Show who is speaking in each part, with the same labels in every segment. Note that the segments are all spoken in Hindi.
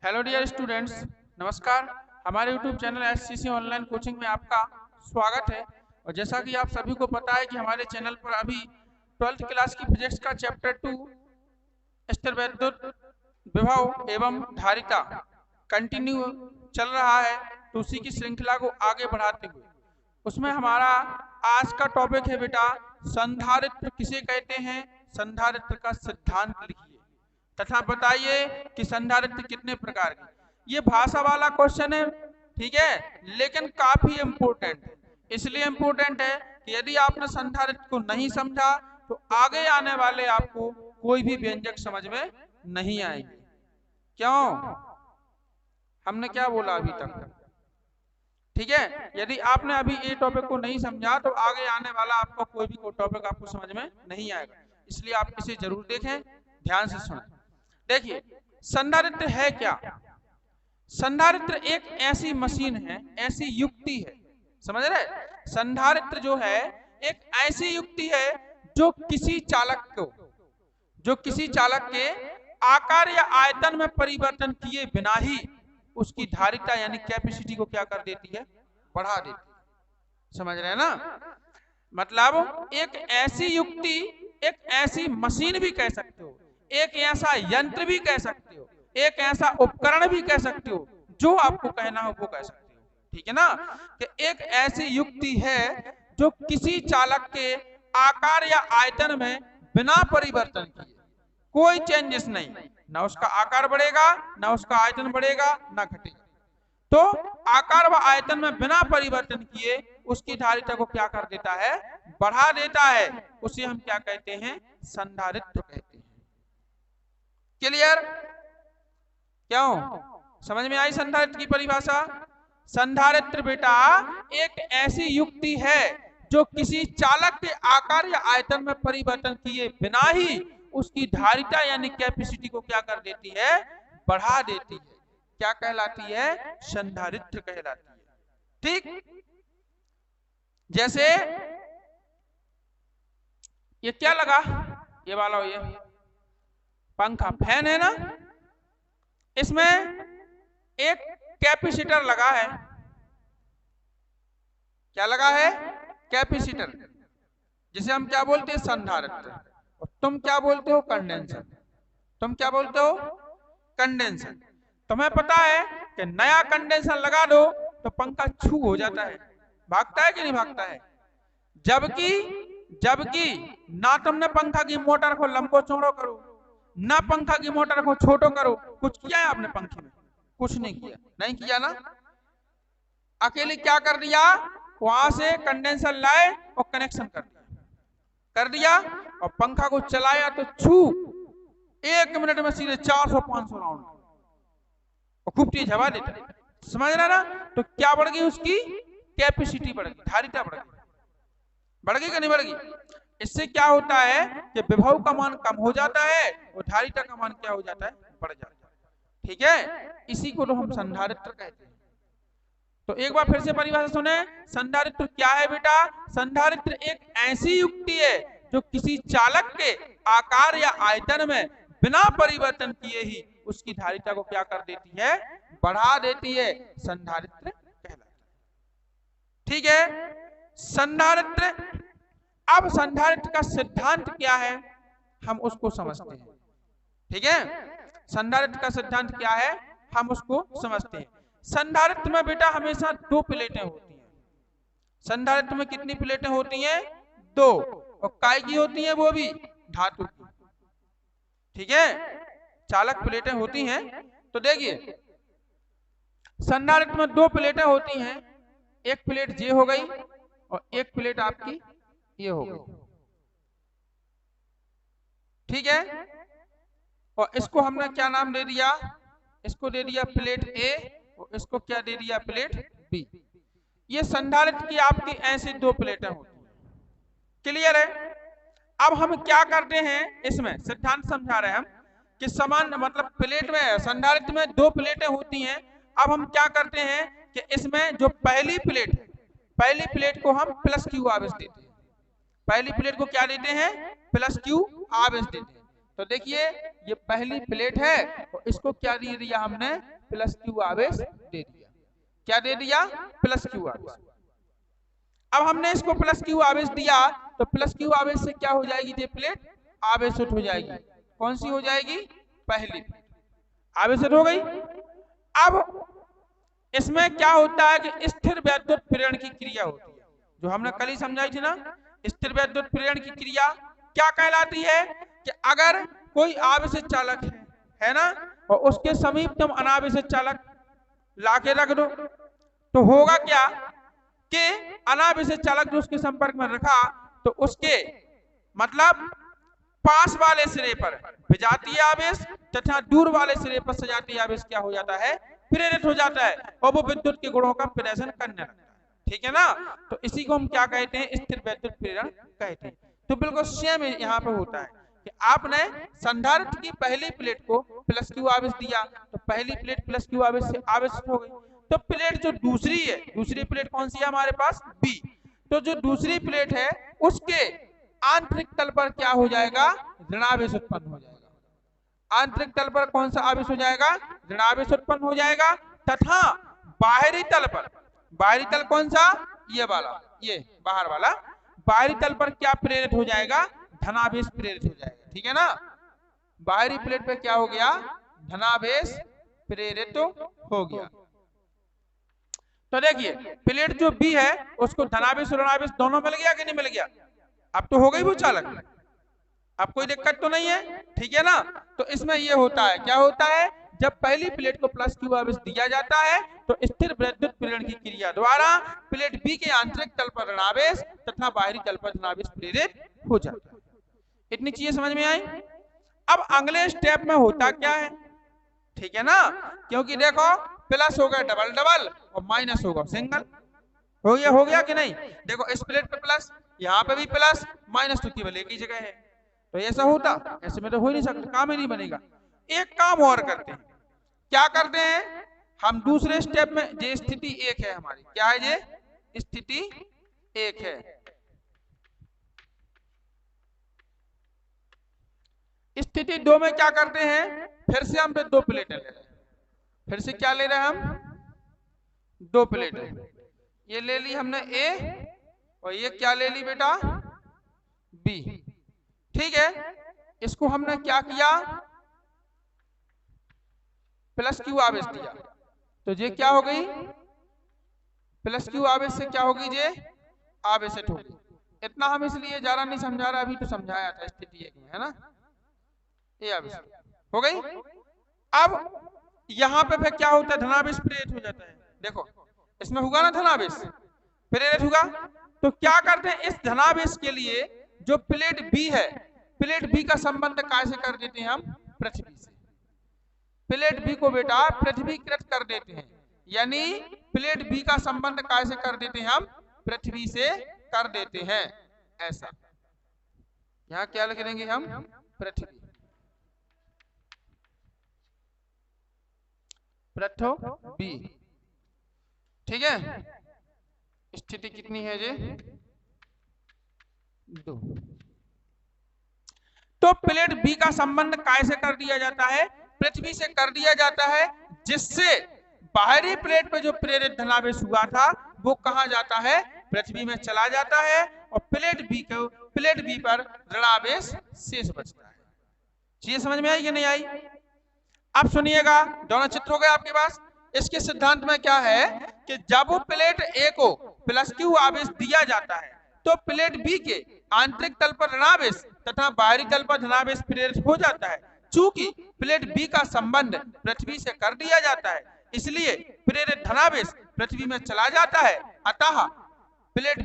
Speaker 1: हेलो डियर स्टूडेंट्स, नमस्कार। हमारे YouTube channel SCC online coaching में आपका स्वागत है। और जैसा कि आप सभी को पता है कि हमारे चैनल पर अभी 12th क्लास की फिजिक्स का चैप्टर 2 स्तर वैद्युत विभव एवं धारिता कंटिन्यू चल रहा है। तो उसी की श्रृंखला को आगे बढ़ाते हुए उसमें हमारा आज का टॉपिक है बेटा, संधारित्र किसे कहते हैं, संधारित्र का सिद्धांत लिखिए तथा बताइए कि संधारित्र कितने प्रकार के। ये भाषा वाला क्वेश्चन है, ठीक है, लेकिन काफी इंपोर्टेंट है। इसलिए इंपोर्टेंट है कि यदि आपने संधारित्र को नहीं समझा तो आगे आने वाले आपको कोई भी व्यंजक समझ में नहीं आएगी। क्यों? हमने क्या बोला अभी तक, ठीक है। यदि आपने अभी ये टॉपिक को नहीं समझा तो आगे आने वाला आपका कोई भी टॉपिक आपको समझ में नहीं आएगा। इसलिए आप इसे जरूर देखें, ध्यान से सुनें। देखिए, संधारित्र है क्या? संधारित्र एक ऐसी मशीन है, ऐसी युक्ति है, समझ रहे? संधारित्र जो है एक ऐसी युक्ति है जो किसी चालक के आकार या आयतन में परिवर्तन किए बिना ही उसकी धारिता यानी कैपेसिटी को क्या कर देती है, बढ़ा देती है। समझ रहे हैं ना? मतलब एक ऐसी युक्ति, एक ऐसी मशीन भी कह सकते हो, एक ऐसा यंत्र भी कह सकते हो, एक ऐसा उपकरण भी कह सकते हो, जो आपको कहना हो वो कह सकते हो, ठीक है ना। कि एक ऐसी युक्ति है जो किसी चालक के आकार या आयतन में बिना परिवर्तन किए, कोई चेंजेस नहीं, ना उसका आकार बढ़ेगा ना उसका आयतन बढ़ेगा ना घटेगा, तो आकार व आयतन में बिना परिवर्तन किए उसकी धारिता को क्या कर देता है, बढ़ा देता है। उसे हम क्या कहते हैं, संधारित्र कहते हैं। क्लियर? क्यों? समझ में आई संधारित्र की परिभाषा? संधारित्र बेटा एक ऐसी युक्ति है जो किसी चालक के आकार या आयतन में परिवर्तन किए बिना ही उसकी धारिता यानी कैपेसिटी को क्या कर देती है, बढ़ा देती है। क्या कहलाती है? संधारित्र कहलाती है। ठीक, जैसे ये क्या लगा, ये वाला, ये पंखा, फैन है ना, इसमें एक कैपेसिटर लगा है। क्या लगा है? कैपेसिटर, जिसे हम क्या बोलते हैं, संधारित्र। और तुम क्या बोलते हो? कंडेंसर। तुम क्या बोलते हो? कंडेंसर। तुम्हें पता है कि नया कंडेंसर लगा दो तो पंखा छू हो जाता है, भागता है कि नहीं भागता है? जबकि ना तुमने पंखा की मोटर को लंबो चौड़ो करो, ना पंखा की मोटर को छोटो करो, कुछ किया है आपने पंखे में? कुछ नहीं किया, नहीं किया ना। अकेले क्या कर दिया, वहां से कंडेंसर लाए और कनेक्शन कर दिया और पंखा को चलाया तो छू 1 मिनट में सीधे 400-500 राउंड और खूब तेज हवा देता है। समझ रहा ना? तो क्या बढ़ गई, उसकी कैपेसिटी बढ़ गई, धारिता बढ़ गई कि नहीं बढ़ गई? इससे क्या होता है कि विभव का मान कम हो जाता है और धारिता का मान क्या हो जाता है, बढ़ जाता है। ठीक है, इसी को तो हम संधारित्र कहते हैं। तो एक बार फिर से परिभाषा सुने। संधारित्र क्या है बेटा? संधारित्र एक ऐसी युक्ति है जो किसी चालक के आकार या आयतन में बिना परिवर्तन किए ही उसकी धारिता को क्या कर देती है, बढ़ा देती है। संधारित्र कहलाता है। ठीक है, संधारित्र। अब संधारित्र का सिद्धांत क्या है, हम उसको समझते हैं। ठीक है, संधारित्र का सिद्धांत क्या है, हम उसको समझते हैं। संधारित्र में बेटा हमेशा 2 प्लेटें होती हैं। संधारित्र में कितनी प्लेटें होती हैं? 2। और काय की होती हैं? वो भी धातु की। ठीक है, चालक प्लेटें होती हैं। तो देखिए, संधारित्र में 2 प्लेटें होती हैं। एक प्लेट ये हो गई और एक प्लेट आपकी ये हो गई। ठीक है, और इसको हमने क्या नाम दे दिया? इसको दे दिया प्लेट ए और इसको क्या दे दिया, प्लेट बी। ये संधारित्र की आपकी ऐसी 2 प्लेटें होती हैं। क्लियर है? अब हम क्या करते हैं, इसमें सिद्धांत समझा रहे हैं हम कि समान मतलब प्लेट में, संधारित्र में 2 प्लेटें होती हैं। अब हम क्या करते हैं कि इसमें जो पहली प्लेट है, पहली प्लेट को हम प्लस क्यू आवेश देते हैं। पहली प्लेट को क्या देते हैं? प्लस क्यू आवेश देते हैं। तो देखिए, ये पहली प्लेट है और इसको क्या दे दिया हमने, प्लस क्यू आवेश दे दिया। क्या दे दिया? प्लस क्यू आवेश। अब हमने इसको प्लस क्यू आवेश दिया तो प्लस क्यू आवेश से क्या हो जाएगी? ये प्लेट आवेशित हो जाएगी। कौन सी हो जाएगी? पहली प्लेट आवेशित हो गई। अब इसमें क्या होता है कि स्थिर वैद्युत प्रेरण की क्रिया होती है, जो हमने कल ही समझाई थी ना। स्थिर वैद्युत प्रेरण की क्रिया क्या कहलाती है? कि अगर कोई आवेशित चालक है ना, और उसके समीप तुम अनावेशित चालक लाके रख दो, तो होगा क्या कि अनावेशित चालक जो उसके संपर्क में रखा तो उसके मतलब पास वाले सिरे पर विजातीय आवेश तथा दूर वाले सिरे पर सजातीय आवेश क्या हो जाता है? प्रेरित हो जाता है, और वो विद्युत के गुणों का प्रदर्शन करने लगता है। ठीक है ना? तो इसी को हम क्या कहते हैं? स्थिर वैद्युत प्रेरण कहते हैं। तो बिल्कुल सेम यहाँ पे होता है कि आपने संधारित्र की पहली प्लेट को प्लस क्यू आवेश दिया तो पहली प्लेट प्लस क्यू आवेश से आवेशित हो गई। तो प्लेट जो दूसरी है, दूसरी प्लेट कौन सी है हमारे पास? बी। तो जो दूसरी प्लेट है उसके आंतरिक तल पर क्या हो जाएगा? ऋणावेश उत्पन्न हो जाएगा। आंतरिक तल पर कौन सा आवेश हो जाएगा? ऋणावेश उत्पन्न हो जाएगा। तथा बाहरी तल पर, बाहरी तल कौन सा? ये वाला, ये बाहर वाला, बाहरी तल पर क्या प्रेरित हो जाएगा? धनावेश प्रेरित हो जाएगा। ठीक है ना? बाहरी प्लेट पे क्या हो गया? धनावेश प्रेरित हो गया। तो देखिए प्लेट जो बी है उसको धनावेश और ऋणावेश दोनों मिल गया कि नहीं मिल गया? अब तो हो गई वो चालक, अब कोई दिक्कत तो नहीं है। ठीक है ना? तो इसमें ये होता है, क्या होता है? जब पहली प्लेट को प्लस क्यू आवेश दिया जाता है तो स्थिर वैद्युत प्रेरण की क्रिया द्वारा प्लेट बी के आंतरिक तल पर ऋणावेश तथा बाहरी तल पर धनावेश प्रेरित हो जाता है। इतनी चीजें समझ में आई? अब अगले स्टेप में होता क्या है? ठीक है ना? क्योंकि देखो प्लस होगा डबल डबल और माइनस होगा सिंगल। हो गया कि नहीं? देखो इस प्लेट पे प्लस, यहाँ पे भी प्लस, माइनस तो केवल एक ही जगह है। तो ऐसा होता? ऐसे में तो हो नहीं सकता, काम ही नहीं बनेगा। एक काम और करते हैं। क्या करते हैं? हम दूसरे स्टेप में, ये स्थिति एक है हमारी, क्या है ये? स्थिति एक है। स्थिति दो में क्या करते हैं? फिर से हम दो प्लेटें ले रहे हैं। फिर से क्या ले रहे हैं हम? दो प्लेटें। ये ले ली हमने ए और ये क्या ले ली बेटा? बी। ठीक है, इसको हमने क्या किया? प्लस क्यू आवेश दिया तो ये क्या हो गई? प्लस क्यू आवेश से क्या होगी? ये आवेशित होगी। इतना हम इसलिए ज्यादा नहीं समझा रहा, अभी तो समझाया था स्थिति एक में, है ना? ये आवेश हो गई। अब यहाँ पे फिर क्या होता है? धनावेश प्रेरित हो जाता है। देखो इसमें होगा ना धनावेश प्रेरित होगा, तो क्या करते हैं? इस धनावेश के लिए जो प्लेट बी है, प्लेट बी का संबंध कैसे कर देते हैं हम? पृथ्वी से। प्लेट बी को बेटा पृथ्वीकृत कर देते हैं, यानी प्लेट बी का संबंध कैसे कर देते हैं हम? पृथ्वी से कर देते हैं। ऐसा यहाँ क्या लिख देंगे हम? पृथ्वी। पृथ्वी। ठीक है? स्थिति कितनी है ये? दो। तो प्लेट बी का संबंध कैसे कर दिया जाता है? पृथ्वी से कर दिया जाता है, जिससे बाहरी प्लेट पे जो प्रेरित धनावेश हुआ था वो कहां जाता है? पृथ्वी में चला जाता है, और प्लेट बी पर ऋणावेश शेष बचता है। चीज समझ में आई कि नहीं आई? अब सुनिएगा, दोनों चित्र हो गए आपके पास। इसके सिद्धांत में क्या है कि जब प्लेट ए को प्लस क्यू आवेश दिया जाता है तो प्लेट बी के आंतरिक तल पर ऋणावेश तथा बाहरी तल पर धनावेश प्रेरित हो जाता है। चूंकि प्लेट बी का संबंध पृथ्वी से कर दिया जाता है, इसलिए प्रेरित धनावेश पृथ्वी में चला जाता है। अतः प्लेट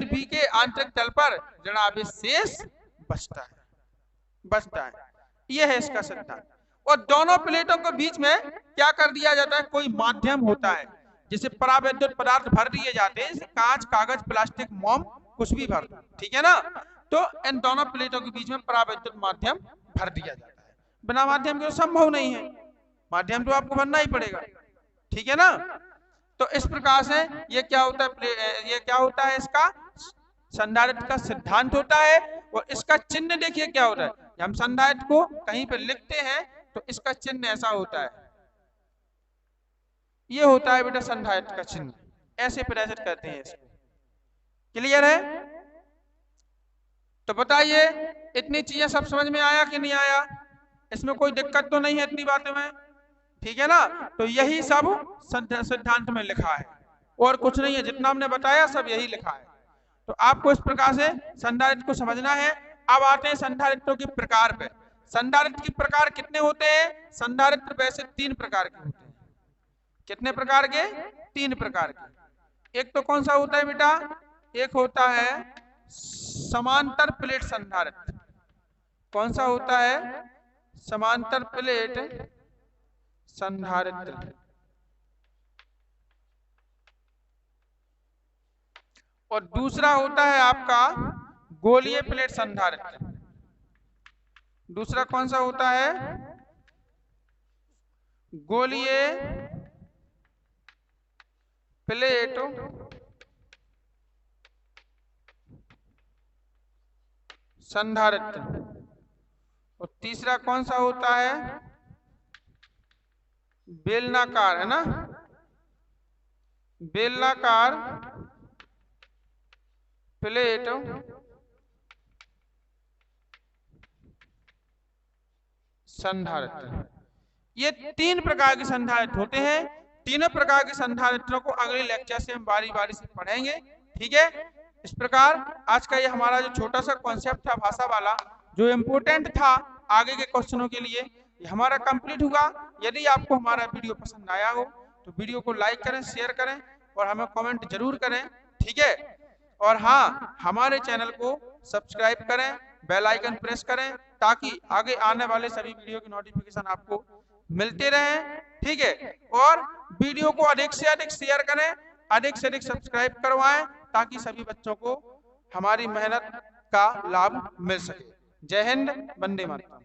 Speaker 1: बी के आंतरिक तल पर ऋणावेश शेष बचता है। यह है इसका सिद्धांत। और दोनों प्लेटों के बीच में क्या कर दिया जाता है? कोई माध्यम होता है, जिसे परावैद्युत पदार्थ भर दिए जाते हैं, कांच, कागज, प्लास्टिक, मोम, कुछ भी भर। ठीक है ना? तो इन दोनों प्लेटों के बीच में परावैद्युत माध्यम भर दिया जाता है। बिना माध्यम के तो संभव नहीं है, माध्यम तो आपको भरना ही पड़ेगा। ठीक है ना? तो इस प्रकार से ये क्या होता है? इसका संधारित्र का सिद्धांत होता है। और इसका चिन्ह देखिए क्या होता है। हम संधारित्र को कहीं पर लिखते हैं तो इसका चिन्ह ऐसा होता है, ये होता है बेटा संधारित्र का चिन्ह, ऐसे प्रेजेंट करते हैं इसको। क्लियर है? तो बताइए इतनी चीजें सब समझ में आया कि नहीं आया? इसमें कोई दिक्कत तो नहीं है इतनी बातों में, ठीक है ना? तो यही सब सिद्धांत में लिखा है और कुछ नहीं है, जितना हमने बताया सब यही लिखा है। तो आपको इस प्रकार से संधारित्र को समझना है। अब आते हैं संधारित्रों के प्रकार पे। संधारित्र के प्रकार कितने होते हैं? संधारित्र वैसे 3 प्रकार के होते हैं। कितने प्रकार के? 3 प्रकार के। एक तो कौन सा होता है बेटा? एक होता है समांतर प्लेट संधारित्र। कौन सा होता है? समांतर प्लेट संधारित्र। और दूसरा होता है आपका गोलीय प्लेट संधारित्र। दूसरा कौन सा होता है? गोलीय प्लेट संधारित्र। और तीसरा कौन सा होता है? बेलनाकार, है ना? बेलनाकार प्लेट संधारित्र। ये 3 प्रकार के संधारित्र होते हैं। तीनों प्रकार के संधारित्रों को अगले लेक्चर से हम बारी बारी से पढ़ेंगे, ठीक है? इस प्रकार आज का ये हमारा जो छोटा सा कॉन्सेप्ट था भाषा वाला, जो इम्पोर्टेंट था आगे के क्वेश्चनों के लिए, ये हमारा कंप्लीट हुआ। यदि आपको हमारा वीडियो पसंद आया हो तो वीडियो को लाइक करें, शेयर करें और हमें कमेंट जरूर करें, ठीक है? और हाँ, हमारे चैनल को सब्सक्राइब करें, बेल आइकन प्रेस करें ताकि आगे आने वाले सभी वीडियो की नोटिफिकेशन आपको मिलते रहें, ठीक है? और वीडियो को अधिक से अधिक शेयर करें, अधिक से अधिक सब्सक्राइब करवाएं ताकि सभी बच्चों को हमारी मेहनत का लाभ मिल सके। जय हिंद, वंदे मातरम।